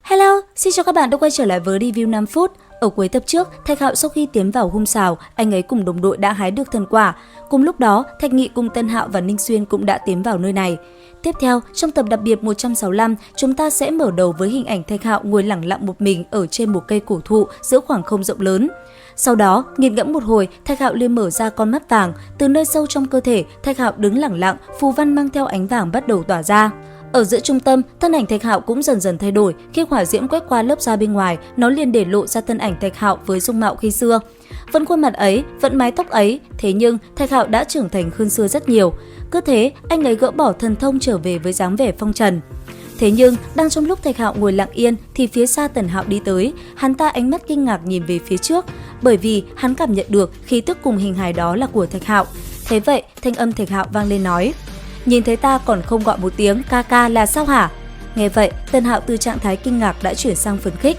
Hello, xin chào các bạn đã quay trở lại với review 5 phút. Ở cuối tập trước, Thạch Hạo sau khi tiến vào Hung Sào, anh ấy cùng đồng đội đã hái được thần quả. Cùng lúc đó, Thạch Nghị cùng Tân Hạo và Ninh Xuyên cũng đã tiến vào nơi này. Tiếp theo, trong tập đặc biệt 165, chúng ta sẽ mở đầu với hình ảnh Thạch Hạo ngồi lẳng lặng một mình ở trên một cây cổ thụ giữa khoảng không rộng lớn. Sau đó, nghiền ngẫm một hồi, Thạch Hạo liền mở ra con mắt vàng. Từ nơi sâu trong cơ thể, Thạch Hạo đứng lẳng lặng, phù văn mang theo ánh vàng bắt đầu tỏa ra. Ở giữa trung tâm, thân ảnh Thạch Hạo cũng dần dần thay đổi, khi hỏa diễm quét qua lớp da bên ngoài, nó liền để lộ ra thân ảnh Thạch Hạo với dung mạo khi xưa. Vẫn khuôn mặt ấy, vẫn mái tóc ấy, thế nhưng Thạch Hạo đã trưởng thành hơn xưa rất nhiều. Cứ thế, anh ấy gỡ bỏ thần thông trở về với dáng vẻ phong trần. Thế nhưng, đang trong lúc Thạch Hạo ngồi lặng yên thì phía xa Tần Hạo đi tới, hắn ta ánh mắt kinh ngạc nhìn về phía trước, bởi vì hắn cảm nhận được khí tức cùng hình hài đó là của Thạch Hạo. Thế vậy, thanh âm Thạch Hạo vang lên nói: "Nhìn thấy ta còn không gọi một tiếng ca ca là sao hả?" Nghe vậy, Tần Hạo từ trạng thái kinh ngạc đã chuyển sang phấn khích.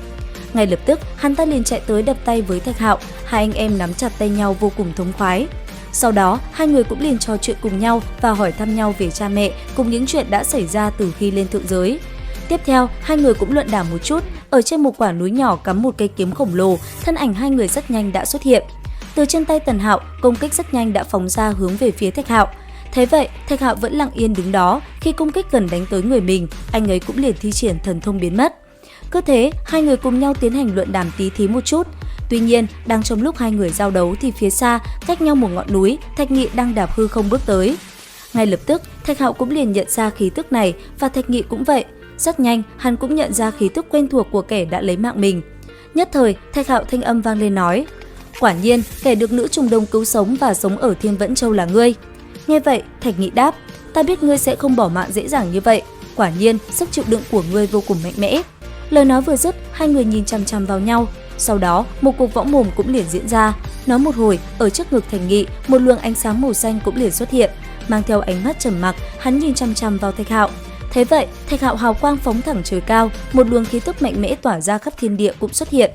Ngay lập tức, hắn ta liền chạy tới đập tay với Thạch Hạo, hai anh em nắm chặt tay nhau vô cùng thống khoái. Sau đó, hai người cũng liền trò chuyện cùng nhau và hỏi thăm nhau về cha mẹ cùng những chuyện đã xảy ra từ khi lên thượng giới. Tiếp theo, hai người cũng luận đàm một chút, ở trên một quả núi nhỏ cắm một cây kiếm khổng lồ, thân ảnh hai người rất nhanh đã xuất hiện. Từ trên tay Tần Hạo, công kích rất nhanh đã phóng ra hướng về phía Thạch Hạo. Thế vậy, Thạch Hạo vẫn lặng yên đứng đó, khi công kích gần đánh tới người mình, anh ấy cũng liền thi triển thần thông biến mất. Cứ thế, hai người cùng nhau tiến hành luận đàm tí thí một chút. Tuy nhiên, đang trong lúc hai người giao đấu thì phía xa, cách nhau một ngọn núi, Thạch Nghị đang đạp hư không bước tới. Ngay lập tức, Thạch Hạo cũng liền nhận ra khí tức này và Thạch Nghị cũng vậy. Rất nhanh, hắn cũng nhận ra khí tức quen thuộc của kẻ đã lấy mạng mình. Nhất thời, Thạch Hạo thanh âm vang lên nói: "Quả nhiên, kẻ được nữ trùng đồng cứu sống và sống ở Thiên Vẫn Châu là ngươi." Nghe vậy, Thạch Nghị đáp: "Ta biết ngươi sẽ không bỏ mạng dễ dàng như vậy. Quả nhiên, sức chịu đựng của ngươi vô cùng mạnh mẽ." Lời nói vừa dứt, hai người nhìn chằm chằm vào nhau. Sau đó, một cuộc võ mồm cũng liền diễn ra. Nói một hồi, ở trước ngực Thạch Nghị, một luồng ánh sáng màu xanh cũng liền xuất hiện. Mang theo ánh mắt trầm mặc, hắn nhìn chằm chằm vào Thạch Hạo. Thế vậy, Thạch Hạo hào quang phóng thẳng trời cao, một luồng khí tức mạnh mẽ tỏa ra khắp thiên địa cũng xuất hiện.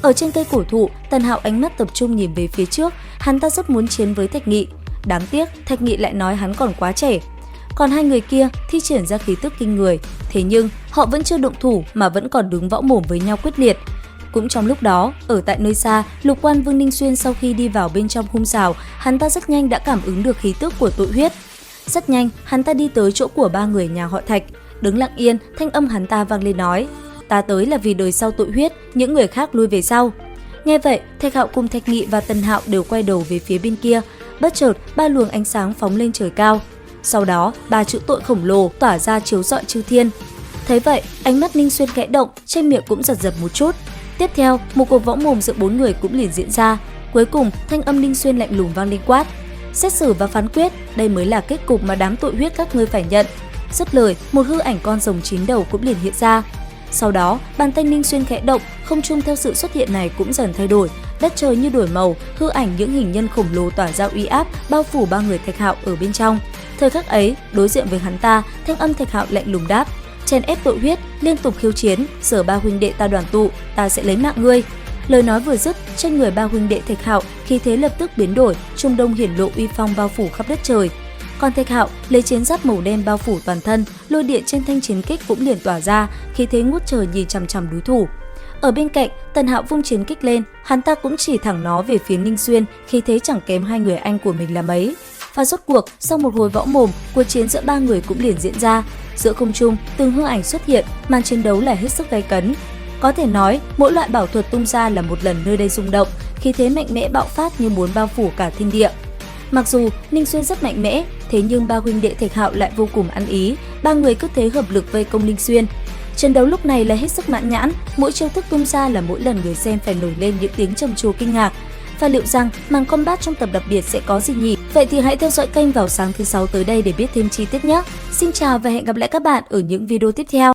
Ở trên cây cổ thụ, Tần Hạo ánh mắt tập trung nhìn về phía trước, hắn ta rất muốn chiến với Thạch Nghị. Đáng tiếc, Thạch Nghị lại nói hắn còn quá trẻ. Còn hai người kia thi triển ra khí tức kinh người, thế nhưng họ vẫn chưa động thủ mà vẫn còn đứng võ mồm với nhau quyết liệt. Cũng trong lúc đó, ở tại nơi xa, Lục Quan Vương Ninh Xuyên sau khi đi vào bên trong Hung Sào, hắn ta rất nhanh đã cảm ứng được khí tức của tội huyết. Rất nhanh, hắn ta đi tới chỗ của ba người nhà họ Thạch, đứng lặng yên, thanh âm hắn ta vang lên nói: "Ta tới là vì đời sau tội huyết, những người khác lui về sau." Nghe vậy, Thạch Hạo cùng Thạch Nghị và Tần Hạo đều quay đầu về phía bên kia. Bất chợt, ba luồng ánh sáng phóng lên trời cao. Sau đó, ba chữ tội khổng lồ tỏa ra chiếu rọi chư thiên. Thấy vậy, ánh mắt Ninh Xuyên khẽ động, trên miệng cũng giật giật một chút. Tiếp theo, một cuộc võ mồm giữa bốn người cũng liền diễn ra. Cuối cùng, thanh âm Ninh Xuyên lạnh lùng vang lên quát: "Xét xử và phán quyết, đây mới là kết cục mà đám tội huyết các ngươi phải nhận." Dứt lời, một hư ảnh con rồng 9 đầu cũng liền hiện ra. Sau đó, bàn tay Ninh Xuyên khẽ động, không trung theo sự xuất hiện này cũng dần thay đổi, đất trời như đổi màu, hư ảnh những hình nhân khổng lồ tỏa ra uy áp, bao phủ ba người Thạch Hạo ở bên trong. Thời khắc ấy, đối diện với hắn ta, thanh âm Thạch Hạo lạnh lùng đáp: "Chèn ép tội huyết, liên tục khiêu chiến, giờ ba huynh đệ ta đoàn tụ, ta sẽ lấy mạng ngươi." Lời nói vừa dứt, trên người ba huynh đệ Thạch Hạo, khí thế lập tức biến đổi, trung đông hiển lộ uy phong bao phủ khắp đất trời. Còn Thạch Hạo lấy chiến giáp màu đen bao phủ toàn thân, lôi điện trên thanh chiến kích cũng liền tỏa ra, khí thế ngút trời nhìn chằm chằm đối thủ. Ở bên cạnh, Tần Hạo vung chiến kích lên, hắn ta cũng chỉ thẳng nó về phía Ninh Xuyên, khí thế chẳng kém hai người anh của mình là mấy. Và rốt cuộc, sau một hồi võ mồm, cuộc chiến giữa ba người cũng liền diễn ra. Giữa không trung, từng hư ảnh xuất hiện, màn chiến đấu là hết sức gay cấn. Có thể nói, mỗi loại bảo thuật tung ra là một lần nơi đây rung động, khí thế mạnh mẽ bạo phát như muốn bao phủ cả thiên địa. Mặc dù Ninh Xuyên rất mạnh mẽ, thế nhưng ba huynh đệ Thạch Hạo lại vô cùng ăn ý, ba người cứ thế hợp lực vây công Ninh Xuyên. Trận đấu lúc này là hết sức mãn nhãn, mỗi chiêu thức tung ra là mỗi lần người xem phải nổi lên những tiếng trầm trồ kinh ngạc. Và liệu rằng màn combat trong tập đặc biệt sẽ có gì nhỉ? Vậy thì hãy theo dõi kênh vào sáng thứ 6 tới đây để biết thêm chi tiết nhé. Xin chào và hẹn gặp lại các bạn ở những video tiếp theo.